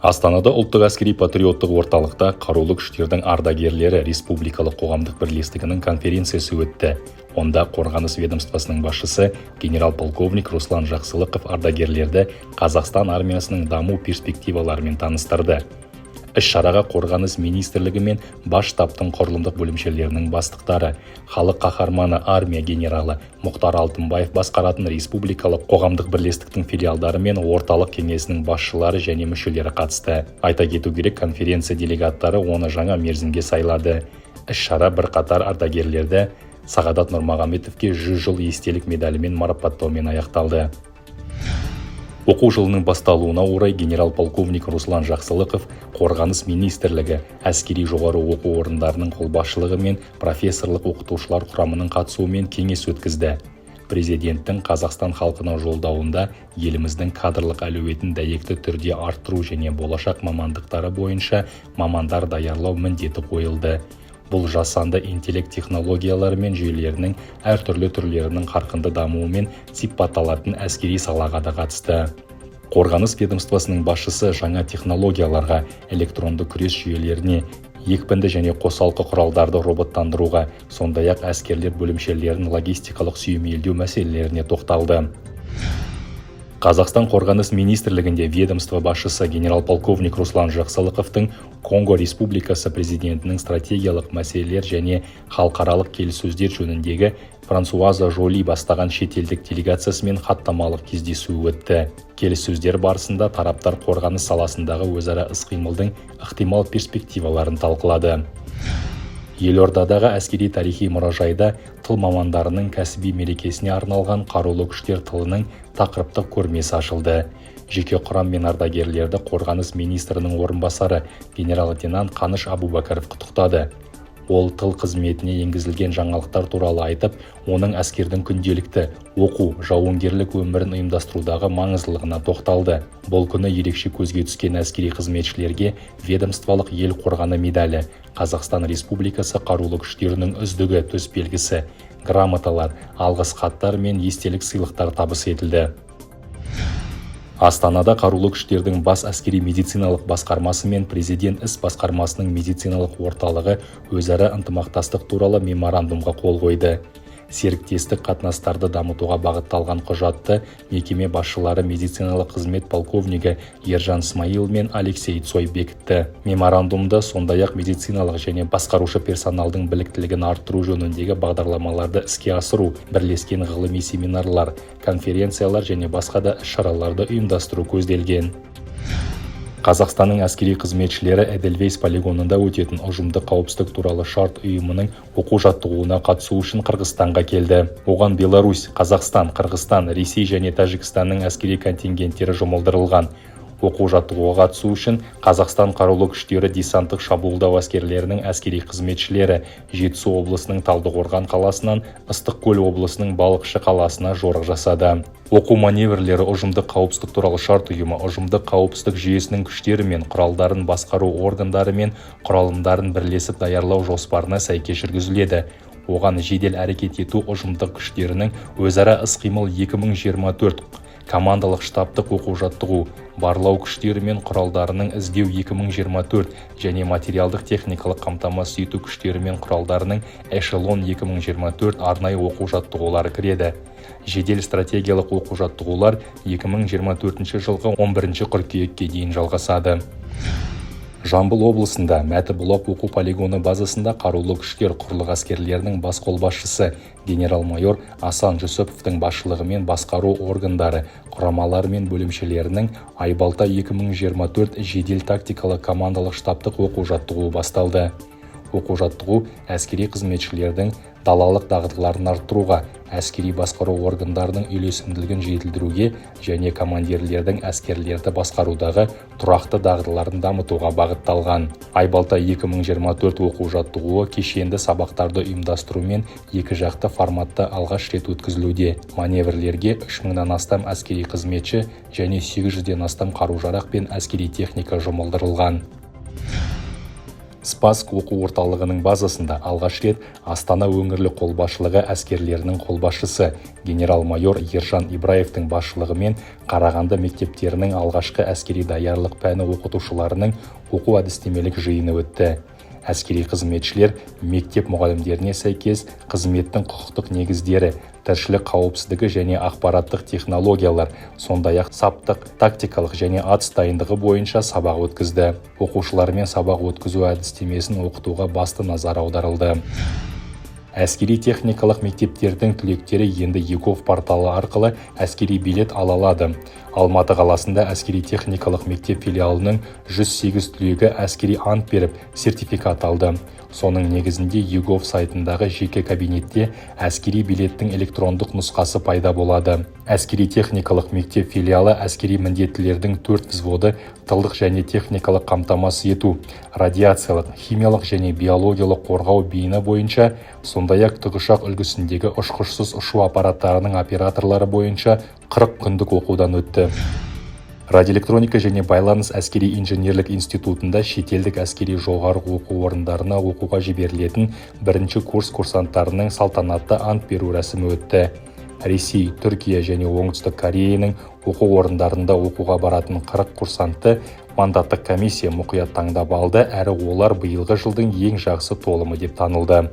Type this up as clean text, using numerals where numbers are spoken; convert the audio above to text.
Астанада ұлттық әскери патриоттық орталықта қарулы күштердің ардагерлері республикалық қоғамдық бірлестігінің конференциясы өтті. Онда қорғаныс ведомствосының басшысы генерал-полковник Руслан Жақсылықов ардагерлерді Қазақстан армиясының даму перспективаларымен таныстырды. Іс-шараға қорғаныс министрлігі мен бас штабтың құрылымдық бөлімшелерінің бастықтары, халық қаһарманы армия генералы Мұхтар Алтынбаев басқаратын республикалық қоғамдық бірлестіктің филиалдары мен орталық кеңесінің басшылары және мүшелері қатысты. Айта кету керек, конференция делегаттары оны жаңа мерзімге сайлады. Іс-шара бірқатар ардагерлерді Сағадат Нұрмағамбетовке 100 жыл естелік медалімен марапаттаумен аяқталды. Оқу жылының басталуына орай генерал-полковник Руслан Жақсылықов қорғаныс министрлігі, әскери жоғары оқу орындарының қолбасшылығы мен профессорлық оқытушылар құрамының қатысуымен кеңес өткізді. Президенттің Қазақстан халқына жолдауында еліміздің кадрлық әлеуетін дәйекті түрде арттыру және болашақ мамандықтары бойынша мамандар даярлау міндеті қойылды. Бұл жасанды интеллект технологиялары мен жүйелерінің әртүрлі түрлерінің қарқынды дамуымен сипатталатын әскери салаға да қатысты. Қорғаныс ведомствосының басшысы жаңа технологияларға, электронды күрес жүйелеріне, екпінді және қосалқы құралдарды роботтандыруға, сондай-ақ әскерлер бөлімшелерін логистикалық сүйемелдеу мәселелеріне тоқталды. Қазақстан қорғаныс министрлігінде ведомство басшысы генерал-полковник Руслан Жақсылықовтың Конго Республикасы президентінің стратегиялық мәселелер және халықаралық келіссөздер жөніндегі Франсуаза Жоли бастаған шетелдік делегациясымен хаттамалық кездесуі өтті. Келіссөздер барысында тараптар қорғаныс саласындағы өзара іс-қимылдың ықтимал перспективаларын талқылады. Елордадағы әскери тарихи мұражайда тыл мамандарының кәсіби мерекесіне арналған қарулы күштер тылының тақырыптық көрмесі ашылды. Жеке құрам мен ардагерлерді қорғаныс министрінің орынбасары генерал-лейтенант Қаныш Абубакаров құттықтады. Ол тыл қызметіне енгізілген жаңалықтар туралы айтып, оның әскердің күнделікті оқу, жауынгерлік өмірін ұйымдастырудағы маңыздылығына тоқталды. Бұл күні ерекше көзге түскен әскери қызметшілерге ведомстволық ел қорғаны медалі, Қазақстан Республикасы қарулы күштерінің үздігі төсбелгісі, грамоталар, алғыс хаттар мен естелік сыйлықтар табыс етілді. Астанада қарулы күштердің бас әскери медициналық басқармасы мен президент іс басқармасының медициналық орталығы өзара ынтымақтастық туралы меморандумға қол қойды. Серіктестік қатынастарды дамытуға бағытталған құжатты мекеме басшылары медициналық қызмет полковнигі Ержан Смаил мен Алексей Цой бекітті. Меморандумда сондай-ақ медициналық және басқарушы персоналдың біліктілігін арттыру жөніндегі бағдарламаларды іске асыру, бірлескен ғылыми семинарлар, конференциялар және басқа да іс-шараларды ұйымдастыру көзделген. Қазақстанның әскери қызметшілері Эдельвейс полигонында өтетін ұжымдық қауіпсіздік туралы шарт ұйымының оқу-жаттығуына қатысу үшін Қырғызстанға келді. Оған Беларусь, Қазақстан, Қырғызстан, Ресей және Тәжікстанның әскери контингенттері жұмылдырылған. Оқу-жаттығуға қатысу үшін Қазақстан қарулы күштері десанттық шабуылдау әскерлерінің әскери қызметшілері Жетісу облысының Талдықорған қаласынан Ыстықкөл облысының Балықшы қаласына жорық жасады. Оқу маневрлері ұжымдық қауіпсіздік туралы шарт ұйымы ұжымдық қауіпсіздік жүйесінің күштері мен құралдарын басқару органдары мен құралымдарын бірлесіп даярлау жоспарына сәйкес жүргізіледі. Оған жедел әрекет ету ұжымдық күштерінің өзара іс-қимыл 2024 командалық штабтық оқу-жаттығу, барлау күштері мен құралдарының іздеу 2024 және материалдық техникалық қамтамасыз ету күштері мен құралдарының эшелон 2024 арнайы оқу-жаттығулары кіреді. Жедел стратегиялық оқу-жаттығулар 2024 жылғы 11 қыркүйекке дейін жалғасады. Жамбыл облысында Мәтібұлақ оқу полигоны базасында қарулы күштер құрлық әскерлерінің бас қолбасшысы генерал-майор Асан Жүсіповтың басшылығымен басқару органдары, құрамалары мен бөлімшелерінің Айбалта 2024 жедел тактикалық командалық штабтық оқу-жаттығуы басталды. Оқу-жаттығу әскери қызметшілердің далалық дағдыларын арттыруға, әскери басқару органдарының үйлесімділігін жетілдіруге және командирлердің әскерлерді басқарудағы тұрақты дағдыларын дамытуға бағытталған. Айбалта 2024 оқу-жаттығуы кешенді сабақтарды ұйымдастырумен екі жақты форматта алғаш рет өткізілуде. Маневрлерге 3000-нан астам әскери қызметші және 800-ден астам қару-жарақ пен әскери техника жұмылдырылған. Спасск оқу орталығының базасында алғаш рет Астана өңірлік қолбасшылығы әскерлерінің қолбасшысы генерал-майор Ержан Ибраевтың басшылығымен Қарағанды мектептерінің алғашқы әскери даярлық пәні оқытушыларының оқу-әдістемелік жиыны өтті. Әскери қызметшілер мектеп мұғалімдеріне сәйкес қызметтің құқықтық негіздері, тіршілік қауіпсіздігі және ақпараттық технологиялар, сондай-ақ саптық, тактикалық және атыс дайындығы бойынша сабақ өткізді. Оқушылармен сабақ өткізу әдістемесін оқытуға басты назар аударылды. Әскери техникалық мектептердің түлектері енді ЕГОВ порталы арқылы әскери билет ала алады. Алматы қаласында әскери техникалық мектеп филиалының 108 түлегі әскери ант беріп, сертификат алды. Соның негізінде ЕГОВ сайтындағы жеке кабинетте әскери билеттің электрондық нұсқасы пайда болады. Әскери техникалық мектеп филиалы әскери міндеттілердің 4 взводы тылдық және техникалық қамтамасыз ету, радиациялық, химиялық және биологиялық қорғау бейіні бойынша, сондай-ақ тікұшақ үлгісіндегі ұшқышсыз ұшу аппараттарының операторлары бойынша 40 күндік оқудан өтті. Радиоэлектроника және байланыс әскери инженерлік институтында шетелдік әскери жоғарғы оқу орындарына оқуға жіберілетін бірінші курс курсанттарының салтанатты ант беру рәсімі өтті. Ресей, Түркия және Оңтүстік Кореяның оқу орындарында оқуға баратын 40 курсантты мандаттық комиссия мұқият таңдап алды, әрі олар биылғы жылдың ең жақсы толымы деп танылды.